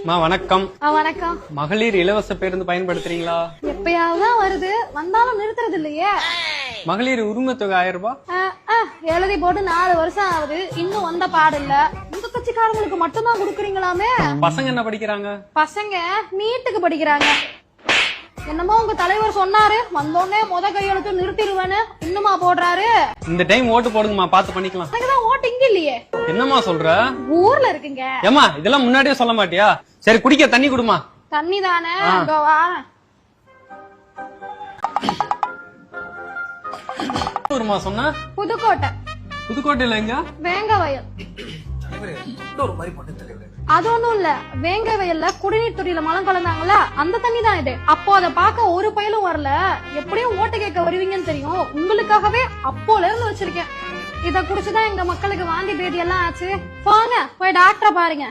வணக்கம். வணக்கம். மகளிர் இலவச பேருந்து பயன்படுத்துறீங்களா? எப்பயாவது வருது, வந்தாலும் நிறுத்துறது இல்லையே. மகளிர் உரிமை தொகை 1000 ரூபாய் எழுதி போட்டு 4 வருஷம் ஆகுது, இன்னும் வந்த பாடு இல்ல. உங்க கட்சிக்காரங்களுக்கு மட்டும்தான் குடுக்குறீங்களாமே. பசங்க என்ன படிக்கிறாங்க? பசங்க நீட்டுக்கு படிக்கிறாங்க. என்னமோ உங்க தலைவர் சொன்னாரு, வந்தோடனே முத கையெழுத்து நிறுத்திடுவேன்னு, இன்னுமா போடுறாரு? இந்த டைம் ஓட்டு போடுங்கம்மா, பாத்து பண்ணிக்கலாம். எனக்குதான் ஓட்டு இங்க இல்லையே. என்னம்மா சொல்ற? ஊர்ல இருக்குங்க. ஏமா இதெல்லாம் முன்னாடியே சொல்ல மாட்டியா? சரி குடிக்க தண்ணி குடுமா. தண்ணி தானே. சொன்ன புதுக்கோட்டை. புதுக்கோட்டையில எங்க? வேங்கவயல். அது ஒண்ணும் இல்ல, வேங்க வயல்ல குடிநீர் துறையில மலம் கலந்தாங்கல்ல, அந்த தண்ணி தான் இது. அப்போ அதை பார்க்க ஒரு பயலும் வரல. எப்படியும் ஓட்டு கேட்க வருவீங்கன்னு தெரியும், உங்களுக்காகவே அப்போல இருந்து வச்சிருக்கேன். இத குடிச்சுதான் எங்க மக்களுக்கு வாந்தி பேதி எல்லாம் ஆச்சு. போங்க போய் டாக்டரை பாருங்க.